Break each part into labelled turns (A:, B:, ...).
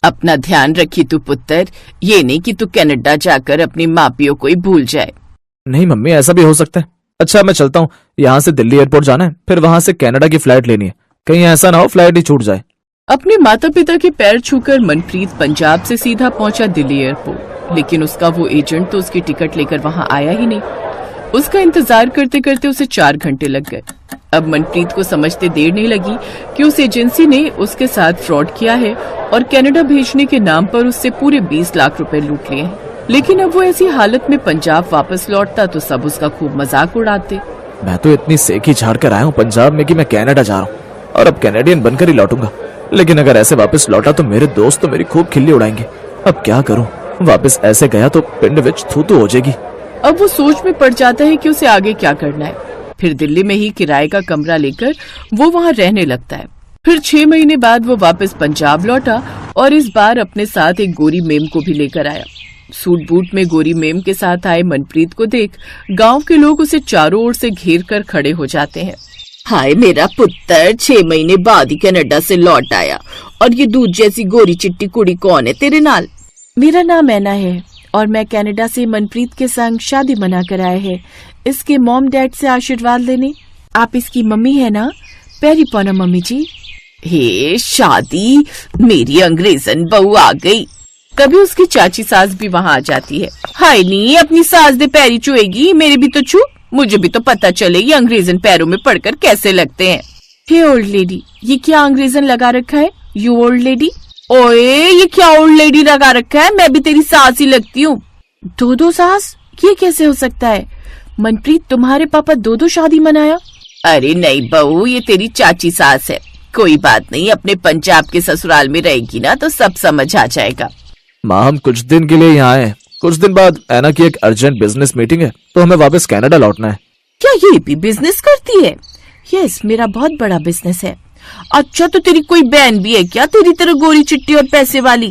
A: अपना ध्यान रखी तू पुत्र, ये नहीं कि तू कनाडा जाकर अपनी माँ पियो को ही भूल जाए।
B: नहीं मम्मी, ऐसा भी हो सकता है। अच्छा मैं चलता हूँ, यहाँ से दिल्ली एयरपोर्ट जाना है, फिर वहाँ से कनाडा की फ्लाइट लेनी है। कहीं ऐसा ना हो फ्लाइट ही छूट जाए।
A: अपने माता पिता के पैर छूकर मनप्रीत पंजाब से सीधा पहुंचा दिल्ली एयरपोर्ट, लेकिन उसका वो एजेंट तो उसकी टिकट लेकर वहां आया ही नहीं। उसका इंतजार करते करते उसे 4 घंटे लग गए। अब मनप्रीत को समझते देर नहीं लगी कि उस एजेंसी ने उसके साथ फ्रॉड किया है और कनाडा भेजने के नाम पर उससे पूरे 20 लाख रुपए लूट लिए हैं। लेकिन अब वो ऐसी हालत में पंजाब वापस लौटता तो सब उसका खूब मजाक उड़ाते।
B: मैं तो इतनी सेकी झाड़ कर आया हूँ पंजाब में कि मैं कनाडा जा रहा हूँ और अब कैनेडियन बनकर ही लौटूंगा। लेकिन अगर ऐसे वापस लौटा तो मेरे दोस्त तो मेरी खूब खिल्ली उड़ाएंगे। अब क्या करूं, वापस ऐसे गया तो पिंड विच थू हो जाएगी।
A: अब वो सोच में पड़ जाता है कि उसे आगे क्या करना है। फिर दिल्ली में ही किराए का कमरा लेकर वो वहाँ रहने लगता है। फिर 6 महीने बाद वो वापस पंजाब लौटा और इस बार अपने साथ एक गोरी मेम को भी लेकर आया। सूट बूट में गोरी मेम के साथ आए मनप्रीत को देख गांव के लोग उसे चारों ओर से घेर कर खड़े हो जाते हैं। हाय मेरा पुत्र, 6 महीने बाद ही कनाडा से लौट आया, और ये दूध जैसी गोरी चिट्टी कुड़ी कौन है तेरे नाल? मेरा नाम ऐना है और मैं कनाडा से मनप्रीत के संग शादी मना कर आए हैं इसके मॉम डैड से आशीर्वाद लेने। आप इसकी मम्मी है ना? पैरी पौना मम्मी जी। हे शादी, मेरी अंग्रेजन बहू आ गई। कभी उसकी चाची सास भी वहाँ आ जाती है। हाय नहीं, अपनी सास दे पैरी छुएगी, मेरे भी तो छू, मुझे भी तो पता चले ये अंग्रेजन पैरों में पड़कर कैसे लगते हैं। हे ओल्ड लेडी, ये क्या अंग्रेजन लगा रखा है? You old lady. ओए ये क्या ओल्ड लेडी लगा रखा है? मैं भी तेरी सास ही लगती हूँ। 2 सास? ये कैसे हो सकता है? मनप्रीत, तुम्हारे पापा 2 शादी मनाया? अरे नहीं बहू, ये तेरी चाची सास है। कोई बात नहीं, अपने पंजाब के ससुराल में रहेगी ना तो सब समझ आ जाएगा।
B: माँ हम कुछ दिन के लिए यहाँ आए, कुछ दिन बाद ऐना की एक अर्जेंट बिजनेस मीटिंग है तो हमें वापस कनाडा लौटना है।
A: क्या ये भी बिजनेस करती है? यस, मेरा बहुत बड़ा बिजनेस है। अच्छा तो तेरी कोई बहन भी है क्या तेरी तरह गोरी चिट्टी और पैसे वाली?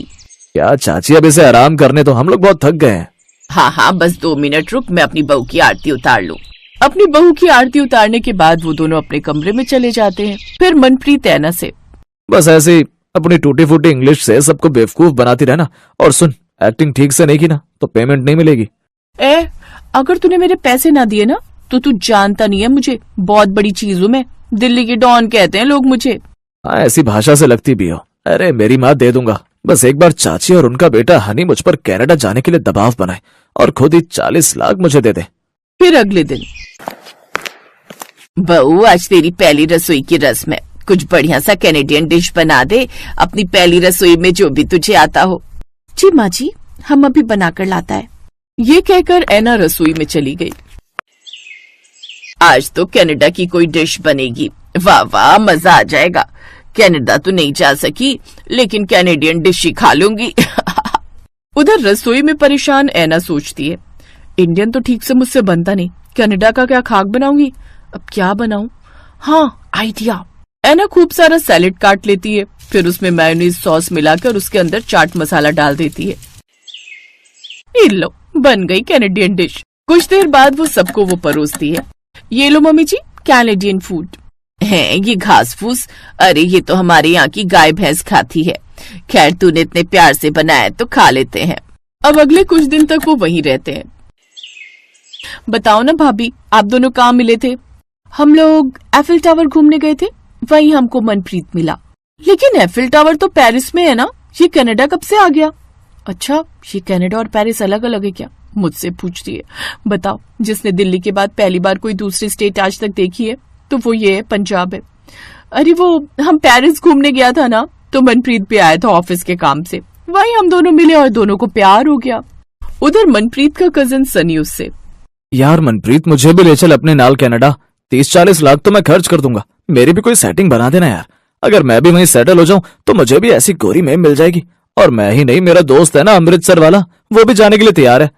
B: क्या चाची, अब इसे आराम करने तो, हम लोग बहुत थक गए हैं।
A: हाँ बस 2 मिनट रुक, मैं अपनी बहू की आरती उतार लूं। अपनी बहू की आरती उतारने के बाद वो दोनों अपने कमरे में चले जाते हैं। फिर मनप्रीत ऐना से,
B: बस ऐसे ही अपनी टूटी फूटी इंग्लिश से सबको बेवकूफ बनाती रहना। और सुन, एक्टिंग ठीक से नहीं की ना तो पेमेंट नहीं मिलेगी।
A: अगर तूने मेरे पैसे ना दिए ना तो तू जानता नहीं है मुझे, बहुत बड़ी चीज हूँ मैं। दिल्ली की डॉन कहते हैं लोग मुझे।
B: हाँ ऐसी भाषा से लगती भी हो। अरे मेरी माँ दे दूंगा, बस एक बार चाची और उनका बेटा हनी मुझ पर कनाडा जाने के लिए दबाव बनाए और खुद ही 40 लाख मुझे दे दे।
A: फिर अगले दिन, बहू आज तेरी पहली रसोई की रस्म है, कुछ बढ़िया सा कैनेडियन डिश बना दे अपनी पहली रसोई में, जो भी तुझे आता हो। जी माँ जी, हम अभी बनाकर लाता है। ये कहकर ऐना रसोई में चली गई। आज तो कनाडा की कोई डिश बनेगी, वाह वाह मजा आ जाएगा। कनाडा तो नहीं जा सकी लेकिन कैनेडियन डिश ही खा लूंगी। उधर रसोई में परेशान ऐना सोचती है, इंडियन तो ठीक से मुझसे बनता नहीं, कनाडा का क्या खाक बनाऊंगी, अब क्या बनाऊं? हाँ आइडिया। ऐना खूब सारा सैलेड काट लेती है, फिर उसमें मेयोनीज सॉस मिलाकर उसके अंदर चाट मसाला डाल देती है। ये लो, बन गई कैनेडियन डिश। कुछ देर बाद वो सबको वो परोसती है। ये लो मम्मी जी, कैनेडियन फूड है। ये घास फूस, अरे ये तो हमारे यहाँ की गाय भैंस खाती है। खैर तूने इतने प्यार से बनाया तो खा लेते हैं। अब अगले कुछ दिन तक वो वहीं रहते हैं। बताओ ना भाभी, आप दोनों कहाँ मिले थे? हम लोग एफिल टावर घूमने गए थे, वहीं हमको मनप्रीत मिला। लेकिन एफिल टावर तो पेरिस में है ना, ये कनाडा कब से आ गया? अच्छा, ये कनाडा और पेरिस अलग अलग है क्या? मुझसे पूछती है। बताओ, जिसने दिल्ली के बाद पहली बार कोई दूसरी स्टेट आज तक देखी है तो वो ये है, पंजाब है। अरे वो हम पेरिस घूमने गया था ना, तो मनप्रीत भी आया था ऑफिस के काम से, वहीं हम दोनों मिले और दोनों को प्यार हो गया। उधर मनप्रीत का कजिन सनी उससे,
B: यार मनप्रीत मुझे भी ले चल अपने नाल कनाडा, 30-40 लाख तो मैं खर्च कर दूंगा, मेरी भी कोई सेटिंग बना देना यार। अगर मैं भी वहीं सेटल हो जाऊं तो मुझे भी ऐसी गोरी में मिल जाएगी। और मैं ही नहीं, मेरा दोस्त है ना अमृतसर वाला, वो भी जाने के लिए तैयार है।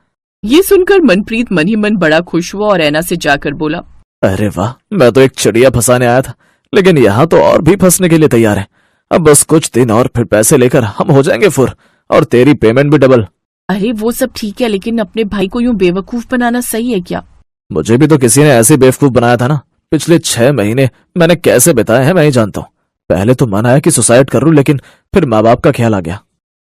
A: ये सुनकर मनप्रीत मन ही मन बड़ा खुश हुआ और ऐना से जाकर बोला,
B: अरे वाह, मैं तो एक चिड़िया फंसाने आया था, लेकिन यहाँ तो और भी फंसने के लिए तैयार है। अब बस कुछ दिन और फिर पैसे लेकर हम हो जाएंगे फुर, और तेरी पेमेंट भी डबल।
A: अरे वो सब ठीक है, लेकिन अपने भाई को यूं बेवकूफ बनाना सही है क्या?
B: मुझे भी तो किसी ने ऐसे बेवकूफ बनाया था ना। पिछले 6 महीने मैंने कैसे बिताए हैं मैं ही जानता हूँ। पहले तो मन आया कि सुसाइड कर लूं, लेकिन फिर माँ बाप का ख्याल आ गया।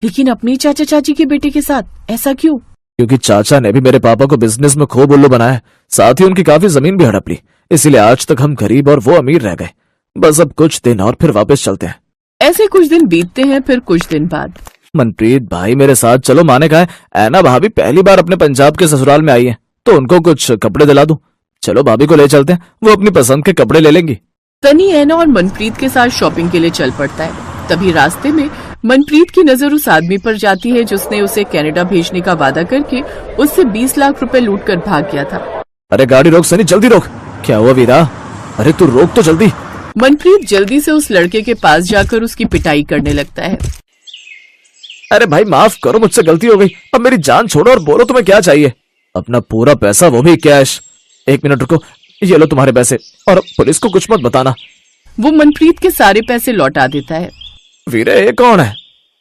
A: लेकिन अपने चाचा चाची के बेटे के साथ ऐसा क्यों?
B: क्योंकि चाचा ने भी मेरे पापा को बिजनेस में खूब उल्लू बनाया, साथ ही उनकी काफी जमीन भी हड़प ली, इसीलिए आज तक हम गरीब और वो अमीर रह गए। बस अब कुछ दिन और फिर वापस चलते हैं।
A: ऐसे कुछ दिन बीतते हैं। फिर कुछ दिन बाद
B: मनप्रीत भाई मेरे साथ चलो, माने का है ऐना भाभी पहली बार अपने पंजाब के ससुराल में आई है, तो उनको कुछ कपड़े दिला दूं। चलो भाभी को ले चलते हैं, वो अपनी पसंद के कपड़े ले लेंगी।
A: सनी ऐना और मनप्रीत के साथ शॉपिंग के लिए चल पड़ता है। तभी रास्ते में मनप्रीत की नजर उस आदमी पर जाती है जिसने उसे कनाडा भेजने का वादा करके उससे 20 लाख रुपए लूट कर भाग गया था।
B: अरे गाड़ी रोक सनी, जल्दी रोक। क्या हुआ वीरा? अरे तू रोक तो जल्दी।
A: मनप्रीत जल्दी से उस लड़के के पास जाकर उसकी पिटाई करने लगता है।
B: अरे भाई माफ करो, मुझसे गलती हो गई, अब मेरी जान छोड़ो और बोलो तुम्हें क्या चाहिए। अपना पूरा पैसा, वो भी कैश। 1 मिनट रुको, ये लो तुम्हारे पैसे, और पुलिस को कुछ मत बताना।
A: वो मनप्रीत के सारे पैसे लौटा देता है।
B: वीरे ये कौन है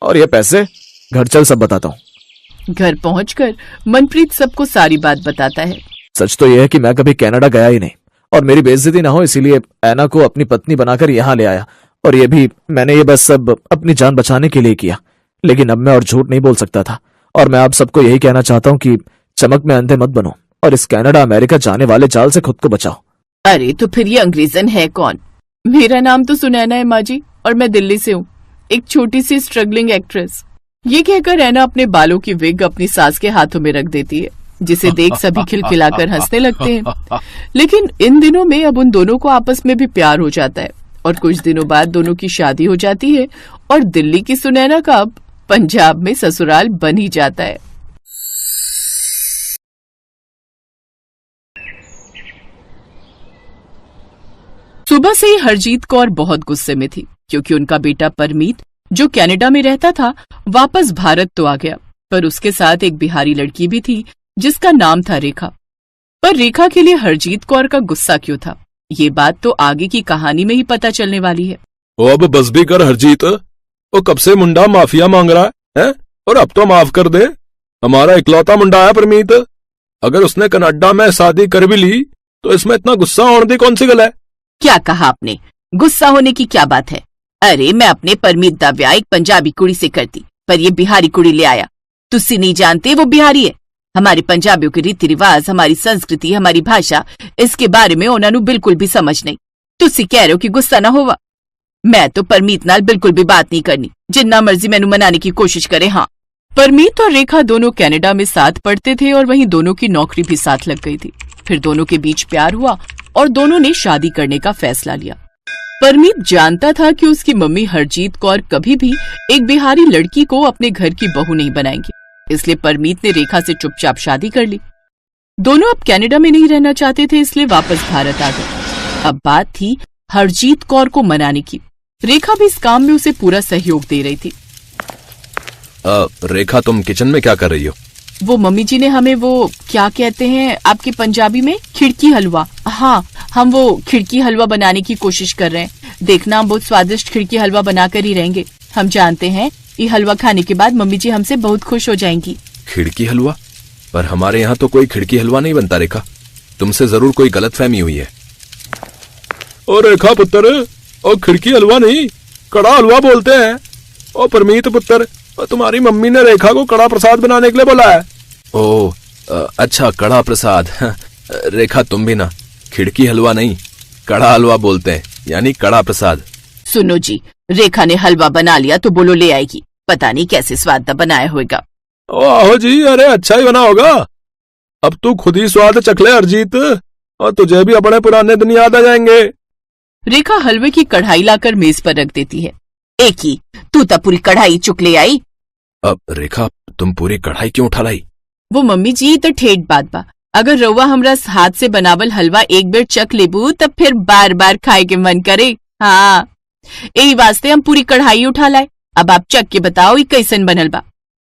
B: और ये पैसे? घर चल, सब बताता हूँ।
A: घर पहुंचकर मनप्रीत सबको सारी बात बताता है।
B: सच तो यह है कि मैं कभी कनाडा गया ही नहीं और मेरी बेइज्जती ना हो इसीलिए ऐना को अपनी पत्नी बनाकर यहाँ ले आया, और ये भी मैंने ये बस सब अपनी जान बचाने के लिए किया। लेकिन अब मैं और झूठ नहीं बोल सकता था, और मैं आप सबको यही कहना चाहता हूँ कि चमक में अंधे मत बनो और इस कनाडा अमेरिका जाने वाले जाल से खुद को बचाओ।
A: अरे तो फिर ये अंग्रेजन है कौन? मेरा नाम तो सुनैना है माँ जी, और मैं दिल्ली से हूँ, एक छोटी सी स्ट्रगलिंग एक्ट्रेस। ये कहकर ऐना अपने बालों की विग अपनी सास के हाथों में रख देती है, जिसे देख सभी खिलखिलाकर हंसने लगते हैं। लेकिन इन दिनों में अब उन दोनों को आपस में भी प्यार हो जाता है, और कुछ दिनों बाद दोनों की शादी हो जाती है, और दिल्ली की सुनैना का अब पंजाब में ससुराल बन ही जाता है। सुबह से ही हरजीत कौर बहुत गुस्से में थी, क्योंकि उनका बेटा परमीत जो कनाडा में रहता था वापस भारत तो आ गया, पर उसके साथ एक बिहारी लड़की भी थी जिसका नाम था रेखा। पर रेखा के लिए हरजीत कौर का गुस्सा क्यों था, ये बात तो आगे की कहानी में ही पता चलने वाली है।
C: ओ अब बस भी कर हरजीत, वो कब से मुंडा माफिया मांग रहा है? और अब तो माफ कर दे, हमारा इकलौता मुंडा है परमीत। अगर उसने कनाडा में शादी कर भी ली तो इसमें इतना गुस्सा होने की कौन सी गल है?
A: क्या कहा आपने? गुस्सा होने की क्या बात है? अरे मैं अपने परमीत दा ब्याह एक पंजाबी कुड़ी से करती, पर ये बिहारी कुड़ी ले आया। तुसी नहीं जानते वो बिहारी है। हमारे पंजाबियों के रीति रिवाज, हमारी संस्कृति, हमारी भाषा, इसके बारे में उन्होंने बिल्कुल भी समझ नहीं। तुसी कह रहे हो कि गुस्सा ना होवा? मैं तो परमीत नाल बिल्कुल भी बात नहीं करनी, जिन्ना मर्जी मैनू मनाने की कोशिश करे। हाँ, परमीत और रेखा दोनों कनाडा में साथ पढ़ते थे और वहीं दोनों की नौकरी भी साथ लग गई थी। फिर दोनों के बीच प्यार हुआ और दोनों ने शादी करने का फैसला लिया। परमीत जानता था कि उसकी मम्मी हरजीत कौर कभी भी एक बिहारी लड़की को अपने घर की बहू नहीं बनाएंगी, इसलिए परमीत ने रेखा से चुपचाप शादी कर ली। दोनों अब कनाडा में नहीं रहना चाहते थे, इसलिए वापस भारत आ गए। अब बात थी हरजीत कौर को मनाने की। रेखा भी इस काम में उसे पूरा सहयोग दे रही थी।
C: रेखा तुम किचन में क्या कर रही हो?
A: वो मम्मी जी ने हमें वो क्या कहते हैं आपकी पंजाबी में, खिड़की हलवा। हाँ, हम वो खिड़की हलवा बनाने की कोशिश कर रहे हैं। देखना हम बहुत स्वादिष्ट खिड़की हलवा बनाकर ही रहेंगे। हम जानते हैं ये हलवा खाने के बाद मम्मी जी हमसे बहुत खुश हो जाएंगी।
C: खिड़की हलवा? पर हमारे यहाँ तो कोई खिड़की हलवा नहीं बनता रेखा, तुमसे जरूर कोई गलतफहमी हुई है। ओ रेखा पुत्र, ओ खिड़की हलवा नहीं, कड़ा हलवा बोलते हैं। ओ परमीत पुत्र, तुम्हारी मम्मी ने रेखा को कड़ा प्रसाद बनाने के लिए बोला है। ओ अच्छा, कड़ा प्रसाद। रेखा तुम भी ना, खिड़की हलवा नहीं कड़ा हलवा बोलते हैं, यानी कड़ा प्रसाद।
A: सुनो जी, रेखा ने हलवा बना लिया तो बोलो ले आएगी। पता नहीं कैसे स्वाद बनाया होगा।
C: ओ आहो जी, अरे अच्छा ही बना होगा। अब तू खुद ही स्वाद चख ले हरजीत, और तुझे भी अपने पुराने दिन याद आ जाएंगे।
A: रेखा हलवे की कढ़ाई लाकर मेज पर रख देती है। एक ही तू तो पूरी कढ़ाई चुक ले आई।
C: अब रेखा तुम पूरी कढ़ाई क्यों उठा लाई?
A: वो मम्मी जी तो ठेठ बात बा, अगर रउआ हमरा हाथ से बनावल हलवा एक बेर चख लेबू तब फिर बार बार खाए के मन करे। हाँ, यही वास्ते हम पूरी कढ़ाई उठा लाए। अब आप चख के बताओ ये कैसन बनल बा।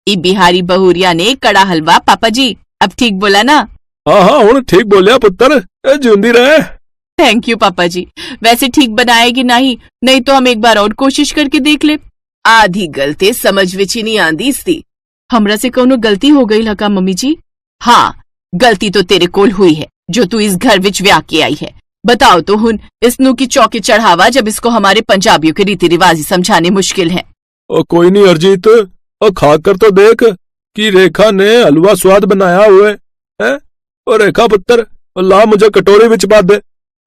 A: ई बिहारी बहुरिया ने कड़ा हलवा, पापा जी अब ठीक बोला ना?
C: हाँ हाँ, हुण ठीक बोलिया पुत्र, जिंदी रहे।
A: थैंक यू पापा जी। वैसे ठीक बनाएगी नहीं तो हम एक बार और कोशिश करके देख ले। आधी गलती समझ विच ही नहीं आंदी इसती। हमरा से कोनो गलती हो गई लगा मम्मी जी? हाँ, गलती तो तेरे कोल हुई है जो तू इस घर विच व्याह के आई है। बताओ तो हुन इसनू की चौके चढ़ावा, जब इसको हमारे पंजाबियों के रीति रिवाज समझाने मुश्किल है।
C: कोई नहीं हरजीत, और खाकर तो देख कि रेखा ने हलवा स्वाद बनाया हुआ है। और रेखा पुत्र, ला मुझे कटोरे विच पा दे।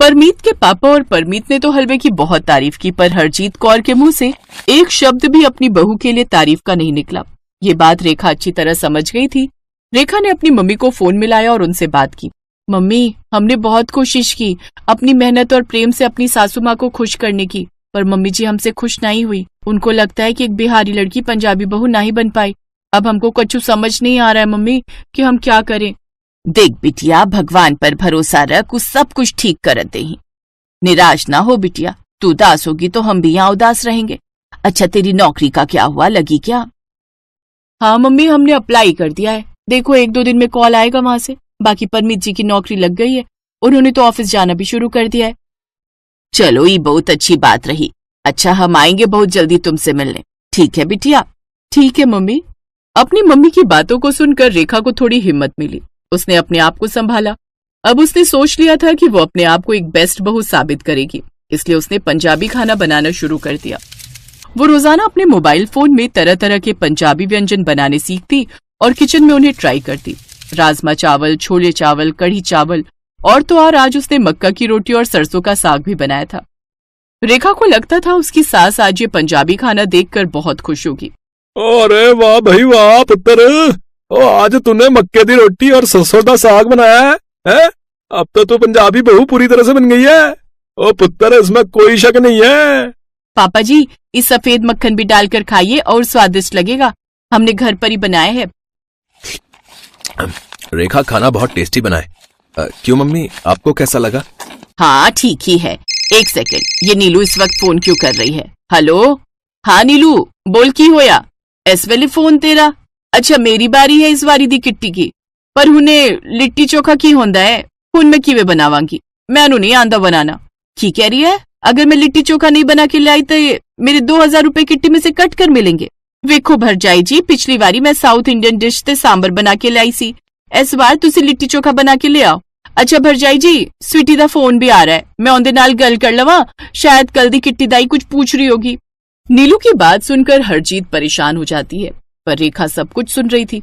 A: परमीत के पापा और परमीत ने तो हलवे की बहुत तारीफ की, पर हरजीत कौर के मुंह से एक शब्द भी अपनी बहू के लिए तारीफ का नहीं निकला। ये बात रेखा अच्छी तरह समझ गई थी। रेखा ने अपनी मम्मी को फोन मिलाया और उनसे बात की। मम्मी, हमने बहुत कोशिश की अपनी मेहनत और प्रेम से अपनी सासू माँ को खुश करने की, पर मम्मी जी हमसे खुश नहीं हुई। उनको लगता है कि एक बिहारी लड़की पंजाबी बहू नहीं बन पाई। अब हमको कुछ समझ नहीं आ रहा है मम्मी कि हम क्या करें। देख बिटिया, भगवान पर भरोसा रख, उस सब कुछ ठीक कर दे ही। निराश ना हो बिटिया, तू उदास होगी तो हम भी यहाँ उदास रहेंगे। अच्छा, तेरी नौकरी का क्या हुआ, लगी क्या? हाँ मम्मी, हमने अप्लाई कर दिया है। देखो 1-2 दिन में कॉल आएगा वहां से। बाकी परमीत जी की नौकरी लग गई है, उन्होंने तो ऑफिस जाना भी शुरू कर दिया है। चलो, ये बहुत अच्छी बात रही। अच्छा, हम आएंगे बहुत जल्दी तुमसे मिलने। ठीक है बिटिया? ठीक है मम्मी। अपनी मम्मी की बातों को सुनकर रेखा को थोड़ी हिम्मत मिली। उसने अपने आप को संभाला। अब उसने सोच लिया था कि वो अपने आप को एक बेस्ट बहू साबित करेगी, इसलिए उसने पंजाबी खाना बनाना शुरू कर दिया। वो रोजाना अपने मोबाइल फोन में तरह तरह के पंजाबी व्यंजन बनाने सीखती और किचन में उन्हें ट्राई करती। राजमा चावल, छोले चावल, कढ़ी चावल और तो और आज उसने मक्का की रोटी और सरसों का साग भी बनाया था। रेखा को लगता था उसकी सास आज ये पंजाबी खाना देखकर बहुत खुश होगी।
C: अरे वाह भाई वाह पुत्र, ओ आज तूने मक्के दी रोटी और सरसों का साग बनाया है? अब तो तू पंजाबी बहू पूरी तरह से बन गई है। ओ पुत्र, इसमें कोई शक नहीं है।
A: पापा जी, इस सफेद मक्खन भी डालकर खाइए और स्वादिष्ट लगेगा। हमने घर पर ही बनाया है।
C: रेखा खाना बहुत टेस्टी बनाए। क्यों मम्मी, आपको कैसा लगा?
A: हाँ ठीक ही है। एक सेकंड, ये नीलू इस वक्त फोन क्यों कर रही है? हेलो, हाँ नीलू बोल की होया? इस वेले फोन तेरा? अच्छा, मेरी बारी है इस बारी दी किट्टी की। पर हुने लिट्टी चोखा की होंदा है, हुन मैं किवे बनावांगी? मैनू नहीं आंदा बनाना। की कह रही है? अगर मैं लिट्टी चोखा नहीं बना के लाई तो मेरे 2000 रुपए किट्टी में से कट कर मिलेंगे। वेखो भरजाई जी, पिछली बारी मैं साउथ इंडियन डिश ते सांबर बना के लाई सी, इस बार तुसी लिट्टी चोखा बना के ले आओ। अच्छा भरजाई जी, स्वीटी दा फोन भी आ रहा है, मैं उनदे नाल गल कर लवां, शायद कल दी किट्टी दाई कुछ पूछ रही होगी। नीलू की बात सुनकर हरजीत परेशान हो जाती है, पर रेखा सब कुछ सुन रही थी।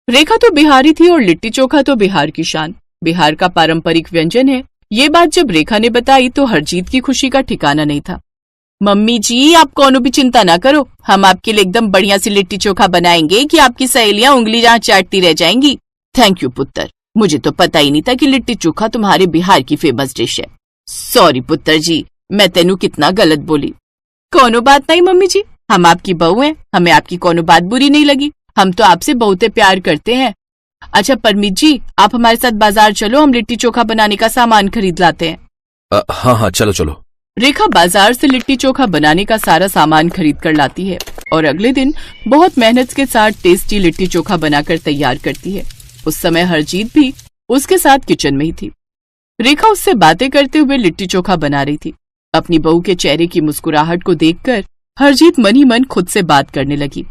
A: रेखा तो बिहारी थी और लिट्टी चोखा तो बिहार की शान, बिहार का पारंपरिक व्यंजन है। ये बात जब रेखा ने बताई तो हरजीत की खुशी का ठिकाना नहीं था। मम्मी जी, आप कोनो भी चिंता ना करो, हम आपके लिए एकदम बढ़िया सी लिट्टी चोखा बनाएंगे कि आपकी सहेलियां उंगली जहाँ चाटती रह जाएंगी। थैंक यू पुत्र, मुझे तो पता ही नहीं था कि लिट्टी चोखा तुम्हारे बिहार की फेमस डिश है। सॉरी पुत्र जी, मैं तेनू कितना गलत बोली। कोनो बात नहीं मम्मी जी, हम आपकी बहू हैं, हमें आपकी कोनो बात बुरी नहीं लगी। हम तो आपसे बहुत प्यार करते हैं। अच्छा परमीत जी, आप हमारे साथ बाजार चलो, हम लिट्टी चोखा बनाने का सामान खरीद लाते हैं।
C: हाँ हाँ, चलो चलो।
A: रेखा बाजार से लिट्टी चोखा बनाने का सारा सामान खरीद कर लाती है और अगले दिन बहुत मेहनत के साथ टेस्टी लिट्टी चोखा बनाकर तैयार करती है। उस समय हरजीत भी उसके साथ किचन में ही थी। रेखा उससे बातें करते हुए लिट्टी चोखा बना रही थी। अपनी बहू के चेहरे की मुस्कुराहट को देखकर हरजीत मन ही मन खुद से बात करने लगी।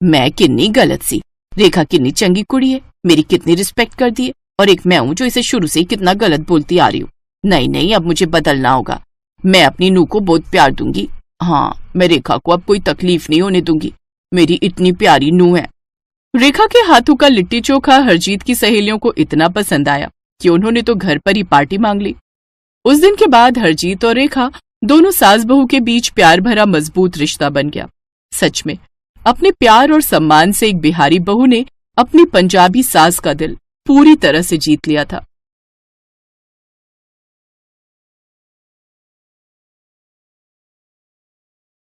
A: मैं कितनी गलत सी, रेखा कितनी चंगी कुड़ी है, मेरी कितनी रिस्पेक्ट कर दी है, और एक मैं हूँ जो इसे शुरू से ही कितना गलत बोलती आ रही हूँ। नहीं नहीं, अब मुझे बदलना होगा। मैं अपनी नूह को बहुत प्यार दूंगी। हाँ, मैं रेखा को अब कोई तकलीफ नहीं होने दूंगी, मेरी इतनी प्यारी नूह है। रेखा के हाथों का लिट्टी चोखा हरजीत की सहेलियों को इतना पसंद आया कि उन्होंने तो घर पर ही पार्टी मांग ली। उस दिन के बाद हरजीत और रेखा दोनों सास बहू के बीच प्यार भरा मजबूत रिश्ता बन गया। सच में अपने प्यार और सम्मान से एक बिहारी बहू ने अपनी पंजाबी सास का दिल पूरी तरह से जीत लिया था।